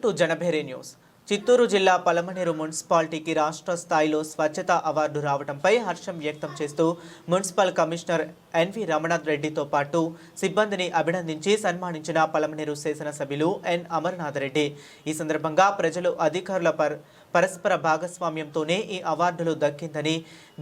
To Janabheri news. Chittoor జిల్లా పలమనేరు మున్సిపాలిటీకి రాష్ట్ర స్థాయిలో స్వచ్ఛత అవార్డు రావడంపై హర్షం వ్యక్తం చేస్తూ మున్సిపల్ కమిషనర్ ఎన్వి రమణాథ్ రెడ్డితో పాటు సిబ్బందిని అభినందించి సన్మానించిన పలమనేరు శాసనసభ్యులు ఎన్ అమర్నాథ్ రెడ్డి. ఈ సందర్భంగా ప్రజలు అధికారుల పరస్పర భాగస్వామ్యంతోనే ఈ అవార్డులు దక్కిందని,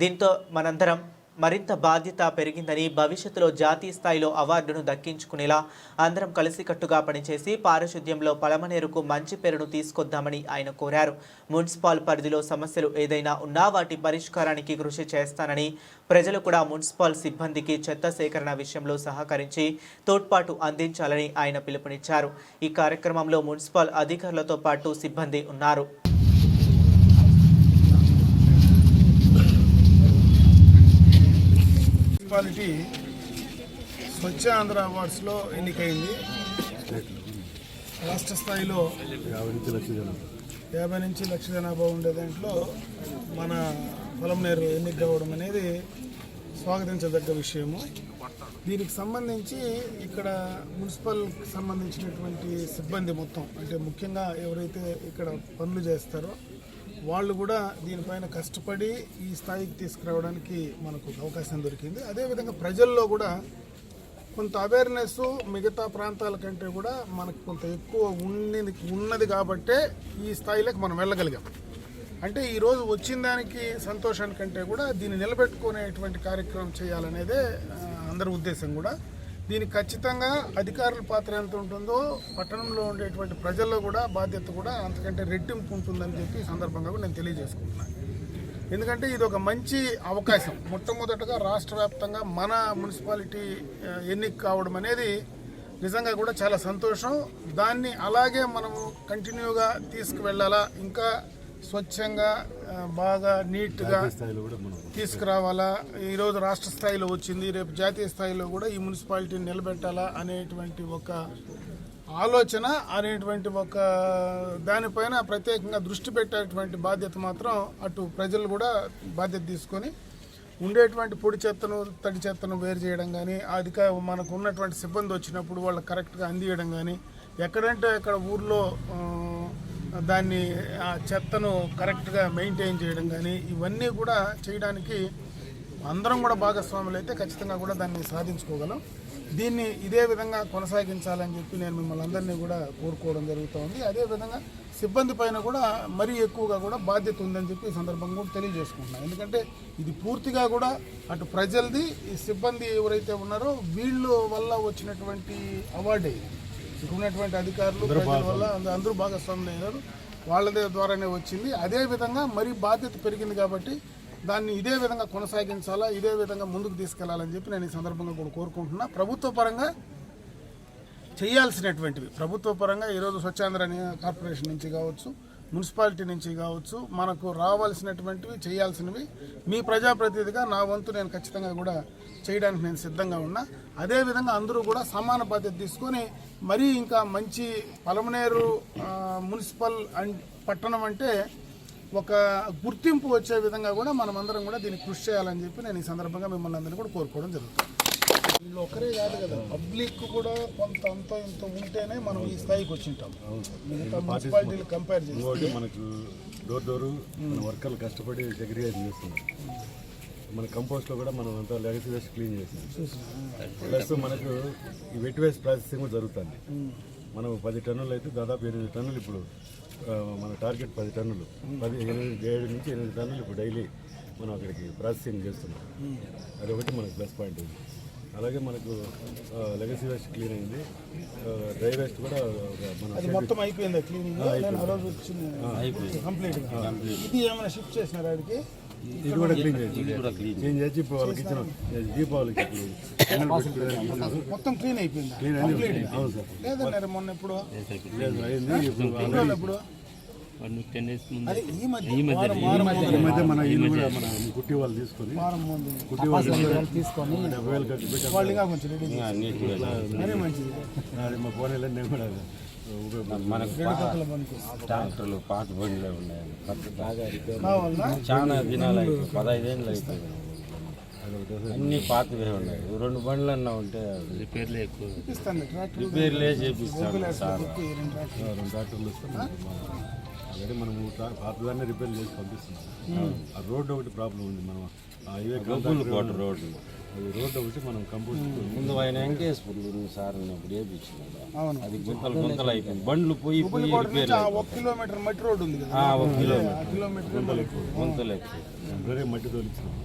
దీంతో మనందరం మరింత బాధ్యత పెరిగిందని, భవిష్యత్తులో జాతీయ స్థాయిలో అవార్డును దక్కించుకునేలా అందరం కలిసికట్టుగా పనిచేసి పారిశుద్ధ్యంలో పలమనేరుకు మంచి పేరును తీసుకొద్దామని ఆయన కోరారు. మున్సిపల్ పరిధిలో సమస్యలు ఏదైనా ఉన్నా వాటి పరిష్కారానికి కృషి చేస్తానని, ప్రజలు కూడా మున్సిపల్ సిబ్బందికి చెత్త సేకరణ విషయంలో సహకరించి తోడ్పాటు అందించాలని ఆయన పిలుపునిచ్చారు. ఈ కార్యక్రమంలో మున్సిపల్ అధికారులతో పాటు సిబ్బంది ఉన్నారు. మున్సిపాలిటీ స్వచ్ఛ ఆంధ్ర అవార్డ్స్లో ఎన్నికైంది. రాష్ట్ర స్థాయిలో 50 నుంచి లక్ష జనాభా ఉండే దాంట్లో మన పలమనేరు ఎన్నిక కావడం అనేది స్వాగతించదగ్గ విషయము. దీనికి సంబంధించి ఇక్కడ మున్సిపల్ సంబంధించినటువంటి సిబ్బంది మొత్తం, అంటే ముఖ్యంగా ఎవరైతే ఇక్కడ పనులు చేస్తారో వాళ్ళు కూడా దీనిపైన కష్టపడి ఈ స్థాయికి తీసుకురావడానికి మనకు అవకాశం దొరికింది. అదేవిధంగా ప్రజల్లో కూడా కొంత అవేర్నెస్ మిగతా ప్రాంతాల కంటే కూడా మనకు కొంత ఎక్కువ ఉన్నది కాబట్టే ఈ స్థాయిలోకి మనం వెళ్ళగలిగాం. అంటే ఈరోజు వచ్చిన దానికి సంతోషానికంటే కూడా దీన్ని నిలబెట్టుకునేటువంటి కార్యక్రమం చేయాలనేదే అందరి ఉద్దేశం కూడా. దీనికి ఖచ్చితంగా అధికారుల పాత్ర ఎంత ఉంటుందో పట్టణంలో ఉండేటువంటి ప్రజల్లో కూడా బాధ్యత కూడా అంతకంటే రెట్టింపు ఉంటుందని చెప్పి ఈ సందర్భంగా కూడా నేను తెలియజేసుకుంటున్నాను. ఎందుకంటే ఇది ఒక మంచి అవకాశం. మొట్టమొదటగా రాష్ట్ర వ్యాప్తంగా మన మున్సిపాలిటీ ఎన్నిక కావడం అనేది నిజంగా కూడా చాలా సంతోషం. దాన్ని అలాగే మనము కంటిన్యూగా తీసుకువెళ్ళాలా, ఇంకా స్వచ్ఛంగా బాగా నీట్గా తీసుకురావాలా. ఈరోజు రాష్ట్ర స్థాయిలో వచ్చింది, రేపు జాతీయ స్థాయిలో కూడా ఈ మున్సిపాలిటీని నిలబెట్టాలా అనేటువంటి ఒక ఆలోచన, అనేటువంటి ఒక దానిపైన ప్రత్యేకంగా దృష్టి పెట్టేటువంటి బాధ్యత మాత్రం అటు ప్రజలు కూడా బాధ్యత తీసుకొని ఉండేటువంటి పొడి చెత్తను తడి చెత్తను వేరు చేయడం కానీ, మనకు ఉన్నటువంటి సిబ్బంది వచ్చినప్పుడు వాళ్ళకి కరెక్ట్గా అందియడం కానీ, ఎక్కడంటే అక్కడ ఊర్లో దాన్ని ఆ చెత్తను కరెక్ట్గా మెయింటైన్ చేయడం కానీ, ఇవన్నీ కూడా చేయడానికి అందరం కూడా భాగస్వాములు అయితే ఖచ్చితంగా కూడా దాన్ని సాధించుకోగలం. దీన్ని ఇదే విధంగా కొనసాగించాలని చెప్పి నేను మిమ్మల్ని అందరినీ కూడా కోరుకోవడం జరుగుతుంది. అదేవిధంగా సిబ్బంది పైన కూడా మరీ ఎక్కువగా కూడా బాధ్యత ఉందని చెప్పి ఈ సందర్భంగా కూడా తెలియజేసుకుంటున్నాను. ఎందుకంటే ఇది పూర్తిగా కూడా అటు ప్రజలది, ఈ సిబ్బంది ఎవరైతే ఉన్నారో వీళ్ళ వల్ల వచ్చినటువంటి అవార్డే. ఇక్కడ ఉన్నటువంటి అధికారులు ప్రజల వల్ల అందరూ భాగస్వాములు అయినారు, వాళ్ళ ద్వారానే వచ్చింది. అదేవిధంగా మరీ బాధ్యత పెరిగింది కాబట్టి దాన్ని ఇదే విధంగా కొనసాగించాలా, ఇదే విధంగా ముందుకు తీసుకెళ్లాలని చెప్పి నేను ఈ సందర్భంగా కూడా కోరుకుంటున్నా. ప్రభుత్వ పరంగా చేయాల్సినటువంటివి, ప్రభుత్వ పరంగా ఈరోజు స్వచ్ఛాంధ్ర కార్పొరేషన్ నుంచి కావచ్చు, మున్సిపాలిటీ నుంచి కావచ్చు, మనకు రావాల్సినటువంటివి చేయాల్సినవి మీ ప్రజాప్రతినిధిగా నా వంతు నేను ఖచ్చితంగా కూడా చేయడానికి నేను సిద్ధంగా ఉన్నా. అదేవిధంగా అందరూ కూడా సమాన బాధ్యత తీసుకొని మరీ ఇంకా మంచి పలమనేరు మున్సిపల్ పట్టణం అంటే ఒక గుర్తింపు వచ్చే విధంగా కూడా మనమందరం కూడా దీన్ని కృషి చేయాలని చెప్పి నేను ఈ సందర్భంగా మిమ్మల్ని అందరినీ కూడా కోరుకోవడం జరుగుతుంది. వీళ్ళు ఒకరే కాదు కదా, పబ్లిక్ కూడా కొంత అంత ఇంత ఉంటేనే మనం ఈ స్థాయికి వచ్చింటాం. మిగతా మున్సిపాలిటీలు కంపేర్ చేస్తే మనకు డోర్ మన వర్కర్లు కష్టపడి సెగ్రిగేషన్ చేస్తున్నాం. మన కంపోస్ట్లో కూడా మనం అంతా లెగసీ వేస్ట్ క్లీన్ చేసాం. ప్లస్ మనకు ఈ వెట్ వేస్ట్ ప్రాసెసింగ్ కూడా జరుగుతుంది. మనం 10 టన్నులు అయితే దాదాపు 8 టన్నులు ఇప్పుడు మన టార్గెట్ 10 టన్నులు, 7 నుంచి 8 టన్నులు ఇప్పుడు డైలీ మనం అక్కడికి ప్రాసెసింగ్ చేస్తున్నాం. అదొకటి మనకు ప్లస్ పాయింట్ ఉంది. అలాగే మనకు లెగసీ వేస్ట్ క్లీన్ అయింది, డ్రై వేస్ట్ కూడా అది మొత్తం అయిపోయింది క్లీనింగ్. ఇది ఏమైనా షిఫ్ట్ చేసినారు ఆడికి? ఇది కూడా క్లీన్ చేసి వాళ్ళకి ఇచ్చిన దీపావళికి మొత్తం క్లీన్ అయిపోయింది. క్లీన్ అయింది. అవును సార్. లేదన్నారు మొన్న ఎప్పుడు ఎప్పుడు ఈ మధ్య మన ఇల్లు కూడా మన కుట్టి వాళ్ళు తీసుకొని కుట్టి వాళ్ళు తీసుకొని 70,000 ఖర్చు పెట్టి వాళ్ళు ఇంకా కొంచెం రెడీ మంచిది. మా ఫోన్లో నేను కూడా ట్రాక్టర్లు పాత బండిలో ఉన్నాయి. చాలా దినాలు 15 ఏళ్ళు అయిపోయింది. అన్ని పాతవే ఉన్నాయి. 2 బండ్లు అన్నా ఉంటే రిపేర్లే ఎక్కువ. ఇస్తాను ట్రాక్టర్ రిపేర్లే చేపిస్తాను సార్. 2 ట్రాక్టర్లు. 2 ట్రాక్టర్లు వస్తే ఆల్రెడీ మనము పాతదాన్ని రిపేర్ చేసి పంపిస్తున్నాం. ఆ రోడ్డు ఒకటి ప్రాబ్లం ఉంది. మనం హైవే గబ్బులు కోట రోడ్డు అది రోడ్డు ఒకటి మనం కంపోస్ట్ ముందు ఆయన వెంకటేశ్వర్లు సార్ ఉన్నప్పుడు వేయించినాడు. అవును. అది గుంతలు అయిపోయింది. బండ్లు పోయి పోయి కోట రిపేర్ నుంచి ఆ 1 కిలోమీటర్ మట్టి రోడ్డు ఉంది కదా, 1 ఆ కిలోమీటర్ కిలోమీటర్ గుంతలు ఎక్కువ. టెంపరీ మట్టి తోలిచ్చినాం.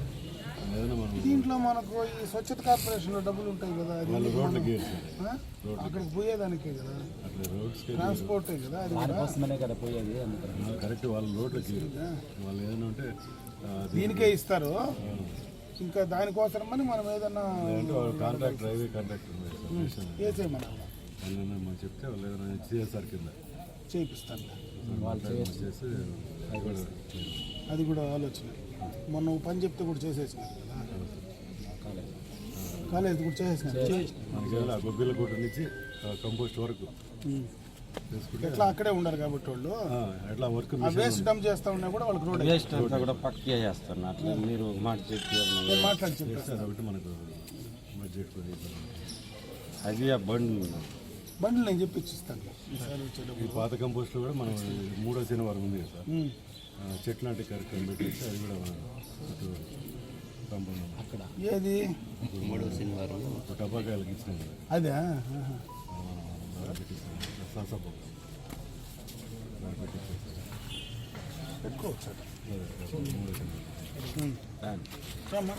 ఏదైనా మనం దీంట్లో మనకు ఈ స్వచ్ఛత కార్పొరేషన్ లో డబ్బులు ఉంటాయి కదా, అది వాళ్ళు రోడ్లు గేర్చారు. ఆ? అక్కడికి పోయేదానికే కదా, అట్లా రోడ్స్కి ట్రాన్స్పోర్టే కదా, అది కూడా కరెక్ట్ వాళ్ళ రోడ్లు గేరు. వాళ్ళు ఏదైనా ఉంటే దీనికే ఇస్తారు. ఇంకా దానికోసమని మనం ఏదన్నా అంటే వాళ్ళు కాంట్రాక్టర్ హైవే కాంట్రాక్టర్ చేసేయమన్నా వాళ్ళైనా మనం చెప్తే వాళ్ళు ఏదైనా సిఎస్ఆర్ కింద చేపిస్తాను. చేసి అది కూడా చేయరు. అది కూడా ఆలోచన. మొన్న ఓ పని చెప్తే కూడా చేసేసినారు కదా, కాలేజ్ కూడా చేసేసినారు. మనకి గొబ్బిల కోట నుంచి కంపోస్ట్ వరకు చేసుకుంటే ఎట్లా అక్కడే ఉండరు కాబట్టి వాళ్ళు ఎట్లా వర్క్ ఆ వేస్ట్ డంప్ చేస్తా ఉన్నా కూడా వాళ్ళకి రోడ్ వేస్ట్ అంతా కూడా పక్కే చేస్తాను. అట్లా మీరు ఒక మాట చెప్పి మాట్లాడి చెప్పారు. చేస్తే అదొకటి మనకు బడ్జెట్ కొద్దిగా అది ఆ బండ్లు బండ్లు నేను చెప్పిస్తాను ఈసారి వచ్చేటప్పుడు. ఈ పాత కంపోస్ట్లో కూడా మనం 3వ శనివారం ఉంది కదా సార్, చెట్లు నాటి కార్యక్రమం పెట్టేసి అది కూడా మనం కాంపౌండ్ అక్కడ ఏది 3వ శనివారం టపాకాయలకు ఇచ్చినాం కదా, అదే పెట్టేసాం సాసపో పెట్టేసి పెట్టుకోవచ్చు. 3వ శనివారం రమ్మా.